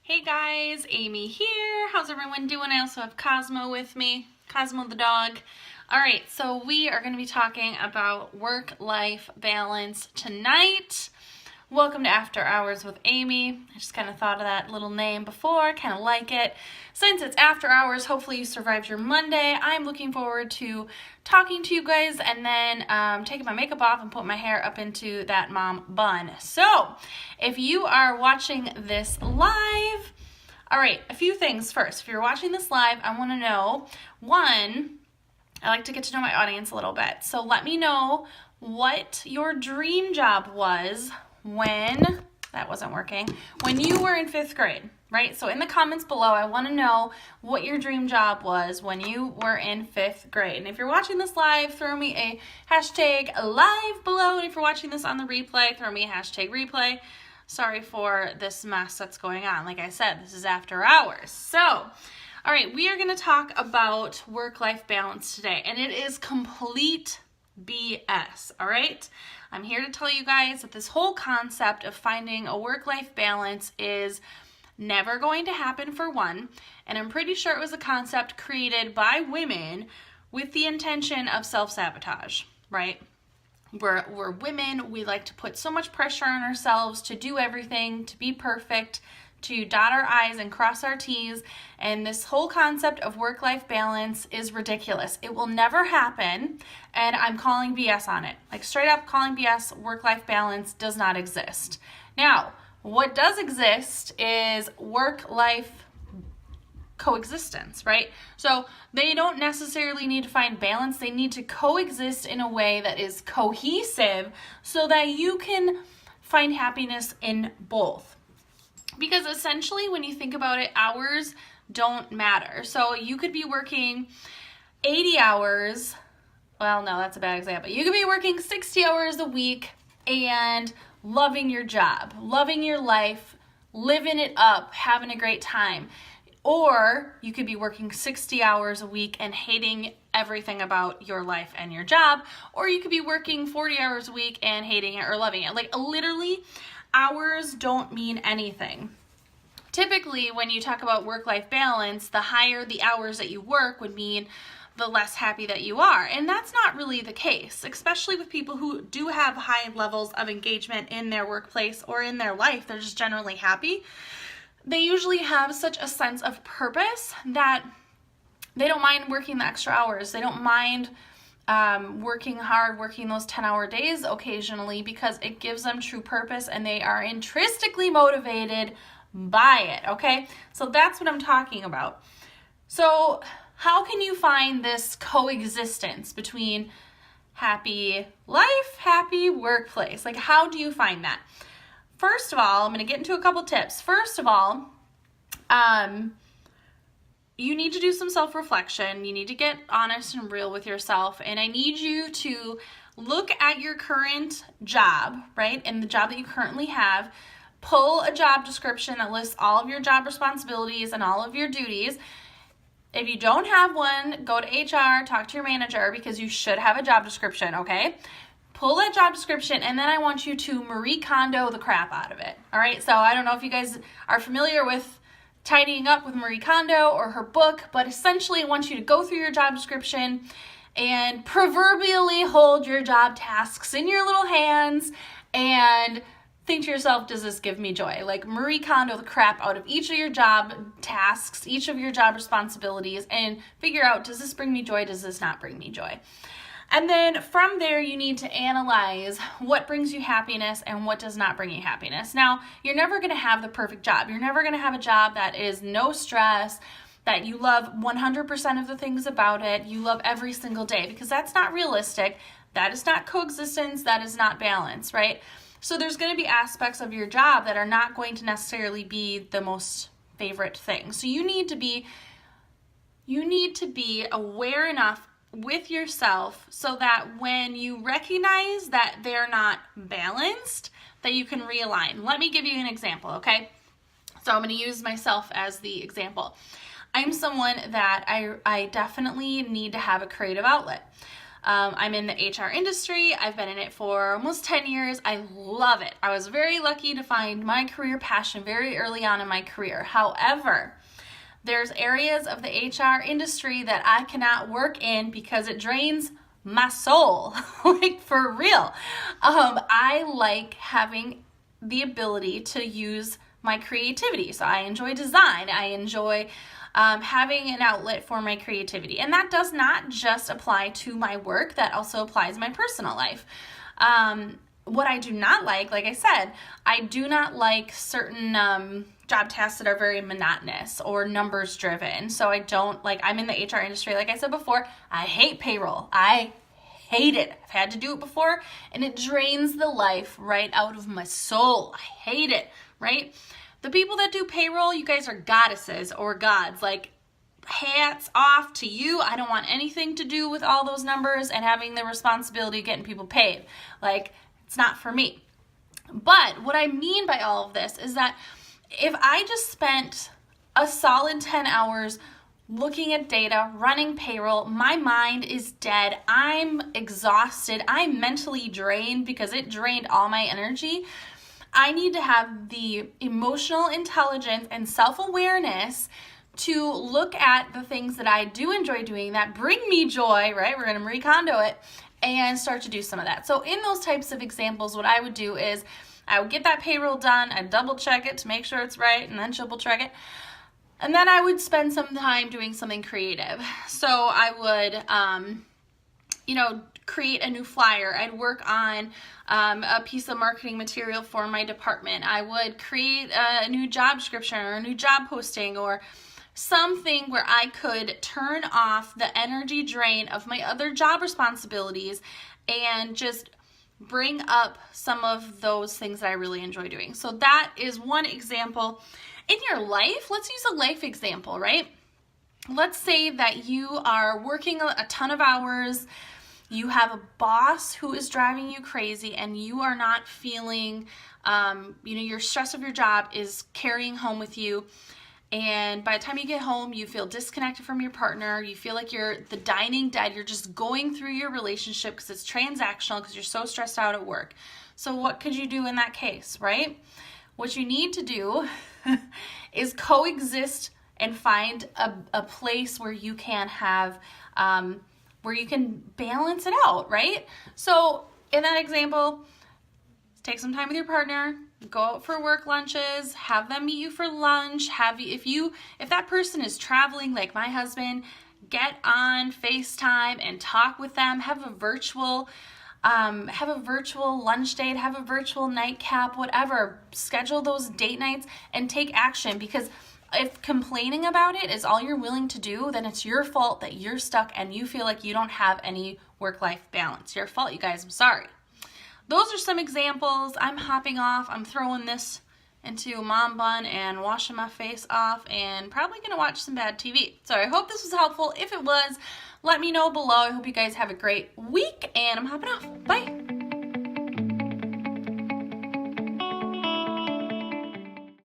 Hey guys, Amy here. How's everyone doing? I also have Cosmo with me, Cosmo the dog. Alright, so we are going to be talking about work-life balance tonight. Welcome to After Hours with Amy. I just kind of thought of that little name before, kind of like it. Since it's after hours, hopefully you survived your Monday. I'm looking forward to talking to you guys and then taking my makeup off and putting my hair up into that mom bun. So, if you are watching this live, all right, a few things first. If you're watching this live, I want to know, one, I like to get to know my audience a little bit. So let me know what your dream job was when, that wasn't working, when you were in 5th grade, right? So in the comments below, I want to know what your dream job was when you were in 5th grade. And if you're watching this live, throw me a hashtag live below. And if you're watching this on the replay, throw me a hashtag replay. Sorry for this mess that's going on. Like I said, this is after hours. So, all right, we are going to talk about work-life balance today, and it is complete BS, all right? I'm here to tell you guys that this whole concept of finding a work-life balance is never going to happen, for one, and I'm pretty sure it was a concept created by women with the intention of self-sabotage, right? We're women, we like to put so much pressure on ourselves to do everything, to be perfect, to dot our I's and cross our T's, and this whole concept of work-life balance is ridiculous. It will never happen, and I'm calling BS on it. Like straight up calling BS, work-life balance does not exist. Now, what does exist is work-life coexistence, right? So they don't necessarily need to find balance. They need to coexist in a way that is cohesive so that you can find happiness in both. Because essentially, when you think about it, hours don't matter. So you could be working 80 hours. Well, no, that's a bad example. You could be working 60 hours a week and loving your job, loving your life, living it up, having a great time. Or you could be working 60 hours a week and hating everything about your life and your job. Or you could be working 40 hours a week and hating it or loving it. Like literally, hours don't mean anything. Typically, when you talk about work-life balance, the higher the hours that you work would mean the less happy that you are. And that's not really the case, especially with people who do have high levels of engagement in their workplace or in their life. They're just generally happy. They usually have such a sense of purpose that they don't mind working the extra hours. They don't mind working hard, working those 10-hour days occasionally because it gives them true purpose and they are intrinsically motivated by it, okay? So that's what I'm talking about. So how can you find this coexistence between happy life, happy workplace? Like how do you find that? First of all, I'm going to get into a couple tips. First of all, you need to do some self-reflection. You need to get honest and real with yourself. And I need you to look at your current job, right? And the job that you currently have. Pull a job description that lists all of your job responsibilities and all of your duties. If you don't have one, go to HR, talk to your manager because you should have a job description, okay? Pull that job description, and then I want you to Marie Kondo the crap out of it, all right? So I don't know if you guys are familiar with Tidying Up with Marie Kondo or her book, but essentially I want you to go through your job description and proverbially hold your job tasks in your little hands and think to yourself, does this give me joy? Like Marie Kondo the crap out of each of your job tasks, each of your job responsibilities, and figure out, does this bring me joy? Does this not bring me joy? And then from there, you need to analyze what brings you happiness and what does not bring you happiness. Now, you're never going to have the perfect job. You're never going to have a job that is no stress, that you love 100% of the things about it, you love every single day, because that's not realistic. That is not coexistence. That is not balance, right? So there's going to be aspects of your job that are not going to necessarily be the most favorite thing. So you need to be aware enough with yourself so that when you recognize that they're not balanced, that you can realign. Let me give you an example, okay? So I'm going to use myself as the example. I'm someone that I definitely need to have a creative outlet. I'm in the HR industry. I've been in it for almost 10 years. I love it. I was very lucky to find my career passion very early on in my career. However, there's areas of the HR industry that I cannot work in because it drains my soul, like for real. I like having the ability to use my creativity. So I enjoy design. I enjoy having an outlet for my creativity. And that does not just apply to my work, that also applies to my personal life. What I do not like I said, I do not like certain job tasks that are very monotonous or numbers driven. So I don't like, I'm in the HR industry, like I said before, I hate payroll. I hate it. I've had to do it before and it drains the life right out of my soul. I hate it, right? The people that do payroll, you guys are goddesses or gods. Like, hats off to you. I don't want anything to do with all those numbers and having the responsibility of getting people paid. Like, it's not for me. But what I mean by all of this is that if I just spent a solid 10 hours looking at data, running payroll, my mind is dead. I'm exhausted. I'm mentally drained because it drained all my energy. I need to have the emotional intelligence and self-awareness to look at the things that I do enjoy doing that bring me joy, right? We're going to Marie Kondo it and start to do some of that. So in those types of examples, what I would do is I would get that payroll done, I'd double check it to make sure it's right, and then triple check it. And then I would spend some time doing something creative. So I would, create a new flyer. I'd work on a piece of marketing material for my department. I would create a new job description or a new job posting or something where I could turn off the energy drain of my other job responsibilities and just bring up some of those things that I really enjoy doing. So that is one example. In your life, let's use a life example, right? Let's say that you are working a ton of hours, you have a boss who is driving you crazy and you are not feeling, your stress of your job is carrying home with you. And by the time you get home, you feel disconnected from your partner. You feel like you're the dying dead. You're just going through your relationship because it's transactional because you're so stressed out at work. So what could you do in that case, right? What you need to do is coexist and find a place where you can have, where you can balance it out, right? So in that example, take some time with your partner, go out for work lunches, have them meet you for lunch, if that person is traveling like my husband, get on FaceTime and talk with them, have a virtual lunch date, have a virtual nightcap, whatever. Schedule those date nights and take action, because if complaining about it is all you're willing to do, then it's your fault that you're stuck and you feel like you don't have any work-life balance. Your fault, you guys. I'm sorry. Those are some examples. I'm hopping off. I'm throwing this into a mom bun and washing my face off and probably going to watch some bad TV. So I hope this was helpful. If it was, let me know below. I hope you guys have a great week and I'm hopping off. Bye.